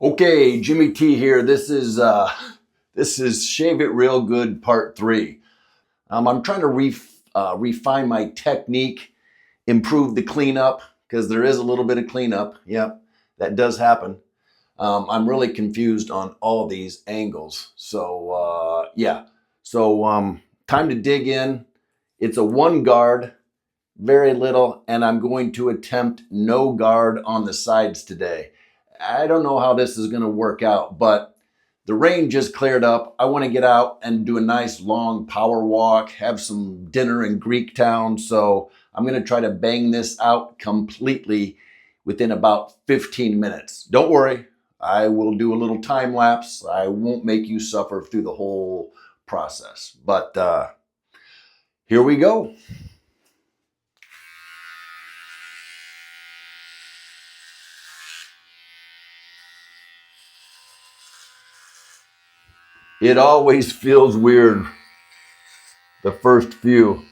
Okay, Jimmy T here. This is Shave It Real Good Part 3. I'm trying to refine my technique, improve the cleanup, because there is a little bit of cleanup. Yep, that does happen. I'm really confused on all these angles. Yeah. Time to dig in. It's a one guard, very little, and I'm going to attempt no guard on the sides today. I don't know how this is going to work out, but the rain just cleared up. I want to get out and do a nice long power walk, have some dinner in Greek town. So I'm going to try to bang this out completely within about 15 minutes. Don't worry, I will do a little time lapse. I won't make you suffer through the whole process. But here we go. It always feels weird the first few.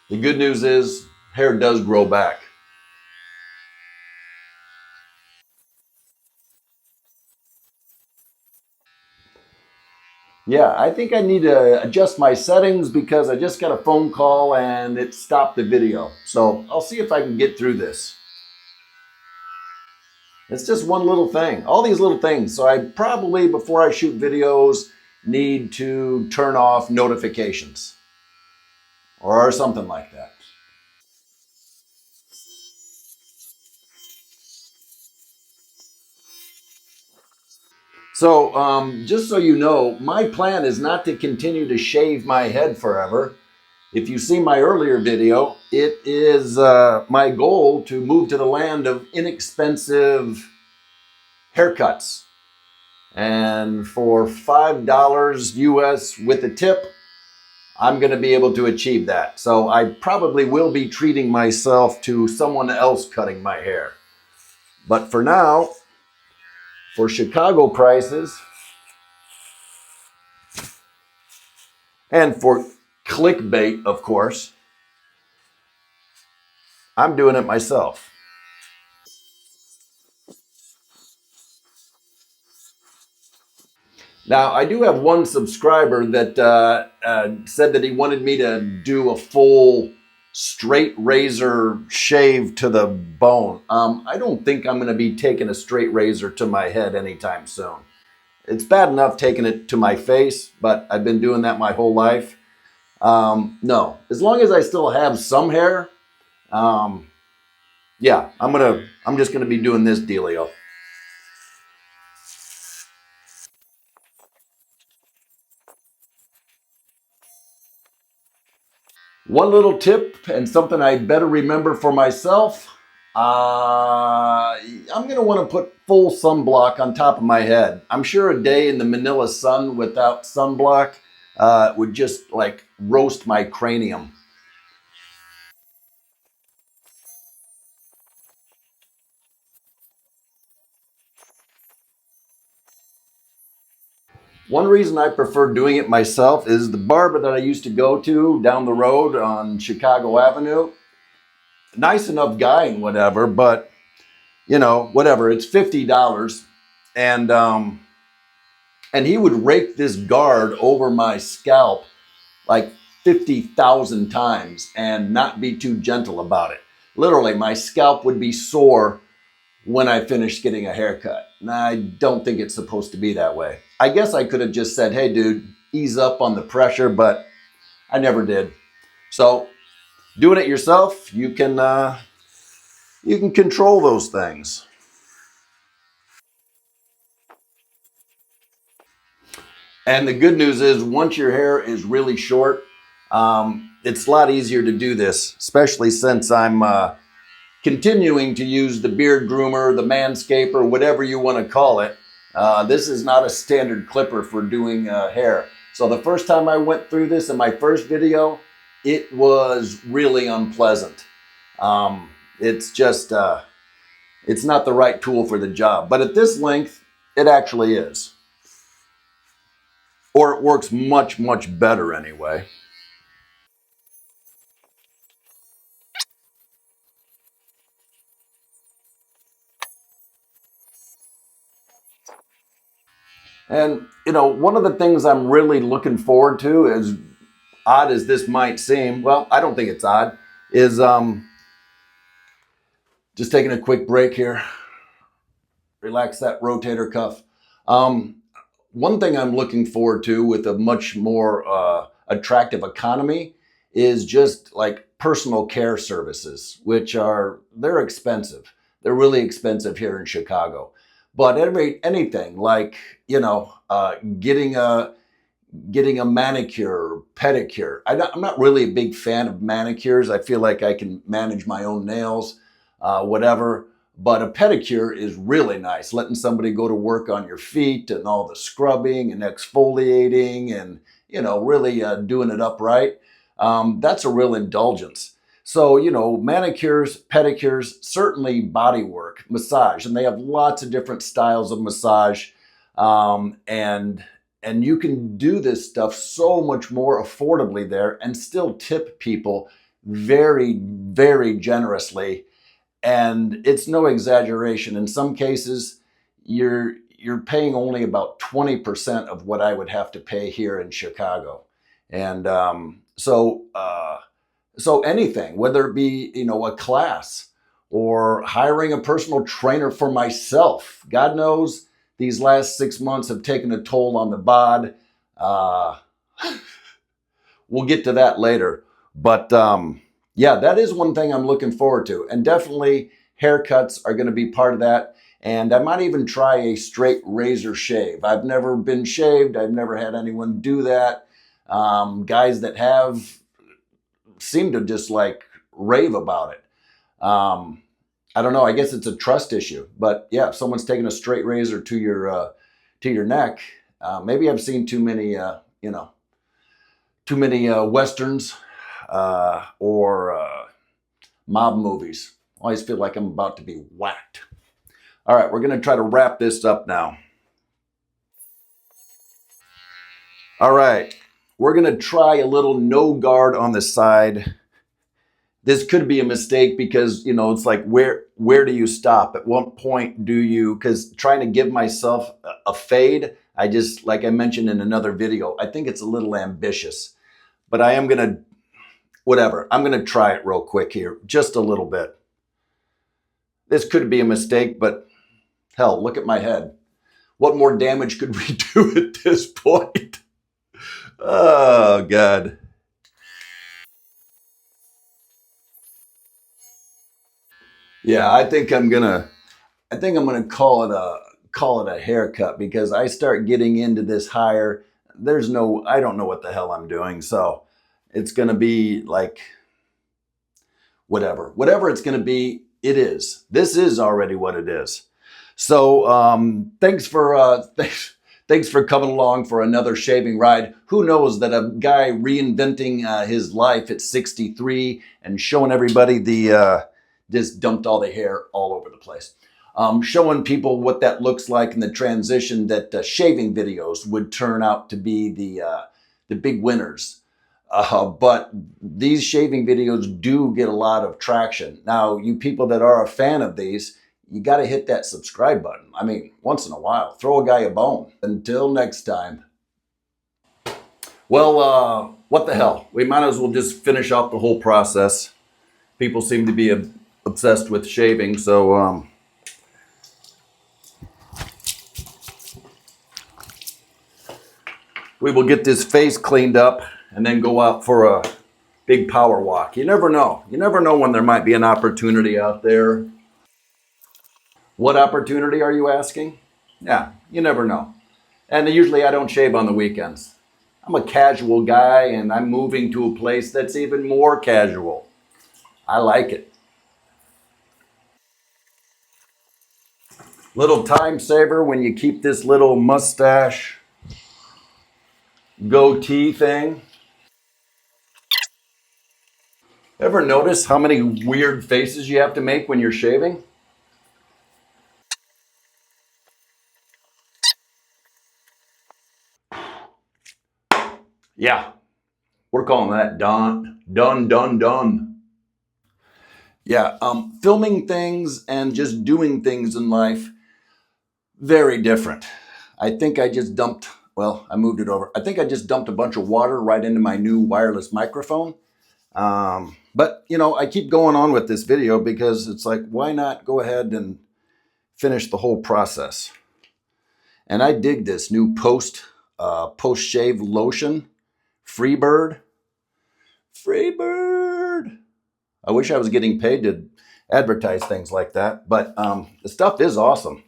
The good news is hair does grow back. Yeah, I think I need to adjust my settings because I just got a phone call and it stopped the video. So I'll see if I can get through this. It's just one little thing, all these little things. So I probably, before I shoot videos, need to turn off notifications or something like that. Just so you know, my plan is not to continue to shave my head forever. If you see my earlier video, it is my goal to move to the land of inexpensive haircuts. And for $5 US with a tip, I'm going to be able to achieve that. So I probably will be treating myself to someone else cutting my hair. But for now, for Chicago prices and for clickbait, of course, I'm doing it myself. Now, I do have one subscriber that said that he wanted me to do a full straight razor shave to the bone. I don't think I'm going to be taking a straight razor to my head anytime soon. It's bad enough taking it to my face, but I've been doing that my whole life. No, as long as I still have some hair, um, yeah, I'm just gonna be doing this dealio. One little tip and something I better remember for myself. I'm going to want to put full sunblock on top of my head. I'm sure a day in the Manila sun without sunblock would just like roast my cranium. One reason I prefer doing it myself is the barber that I used to go to down the road on Chicago Avenue. Nice enough guy and whatever, but you know, whatever. It's $50, and and he would rake this guard over my scalp like 50,000 times and not be too gentle about it. Literally, my scalp would be sore when I finished getting a haircut. And I don't think it's supposed to be that way. I guess I could have just said, hey, dude, ease up on the pressure, but I never did. So doing it yourself, you can control those things. And the good news is once your hair is really short, it's a lot easier to do this, especially since I'm continuing to use the beard groomer, the manscaper, whatever you want to call it. This is not a standard clipper for doing hair. So the first time I went through this in my first video, it was really unpleasant. It's just, it's not the right tool for the job. But at this length, it actually is. Or it works much, much better anyway. And, one of the things I'm really looking forward to, as odd as this might seem, well, I don't think it's odd, is just taking a quick break here. Relax that rotator cuff. One thing I'm looking forward to with a much more attractive economy is just like personal care services, which they're expensive. They're really expensive here in Chicago. But anything like, getting a manicure or pedicure. I'm not really a big fan of manicures. I feel like I can manage my own nails, whatever. But a pedicure is really nice, letting somebody go to work on your feet and all the scrubbing and exfoliating and, really doing it upright. That's a real indulgence. So, manicures, pedicures, certainly body work, massage, and they have lots of different styles of massage. And you can do this stuff so much more affordably there and still tip people very, very generously. And it's no exaggeration. In some cases, you're paying only about 20% of what I would have to pay here in Chicago. And so anything, whether it be, a class or hiring a personal trainer for myself. God knows these last 6 months have taken a toll on the bod. Uh, we'll get to that later. But yeah, that is one thing I'm looking forward to. And definitely haircuts are going to be part of that. And I might even try a straight razor shave. I've never been shaved. I've never had anyone do that. Guys that have seem to just like rave about it. I don't know. I guess it's a trust issue. But yeah, if someone's taking a straight razor to your neck, maybe I've seen too many westerns or mob movies. I always feel like I'm about to be whacked. All right, we're going to try to wrap this up now. All right, we're going to try a little no guard on the side. This could be a mistake because, it's like, where do you stop? At what point do you, because trying to give myself a fade, I just, like I mentioned in another video, I think it's a little ambitious. But I am going to, whatever, I'm going to try it real quick here, just a little bit. This could be a mistake, but hell, look at my head. What more damage could we do at this point? Oh, God. Yeah, I think I'm gonna call it a haircut because I start getting into this higher. I don't know what the hell I'm doing. So it's gonna be like whatever it's gonna be. It is. This is already what it is. So thanks for coming along for another shaving ride. Who knows that a guy reinventing his life at 63 and showing everybody just dumped all the hair all over the place. Showing people what that looks like in the transition, that shaving videos would turn out to be the big winners. But these shaving videos do get a lot of traction. Now, you people that are a fan of these, you got to hit that subscribe button. I mean, once in a while, throw a guy a bone. Until next time. Well, what the hell? We might as well just finish off the whole process. People seem to be obsessed with shaving, so we will get this face cleaned up and then go out for a big power walk. You never know. You never know when there might be an opportunity out there. What opportunity are you asking? Yeah, you never know. And usually I don't shave on the weekends. I'm a casual guy and I'm moving to a place that's even more casual. I like it. Little time saver when you keep this little mustache goatee thing. Ever notice how many weird faces you have to make when you're shaving? Yeah, we're calling that done. Yeah, filming things and just doing things in life, very different. I think I just dumped, well, I moved it over. I think I just dumped a bunch of water right into my new wireless microphone. But, you know, I keep going on with this video because it's like, why not go ahead and finish the whole process? And I dig this new post-shave lotion, Freebird. Freebird. I wish I was getting paid to advertise things like that, but the stuff is awesome.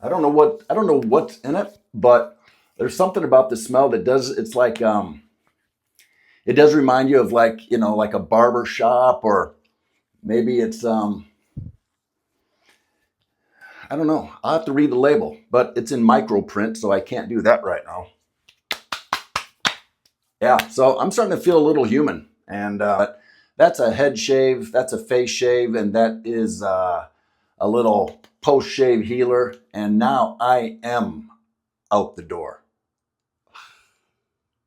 I don't know what's in it, but there's something about the smell that does, it's like, it does remind you of like, you know, like a barber shop, or maybe it's, I don't know. I'll have to read the label, but it's in micro print, so I can't do that right now. Yeah, so I'm starting to feel a little human, and that's a head shave, that's a face shave, and that is a little post-shave healer, and now I am out the door.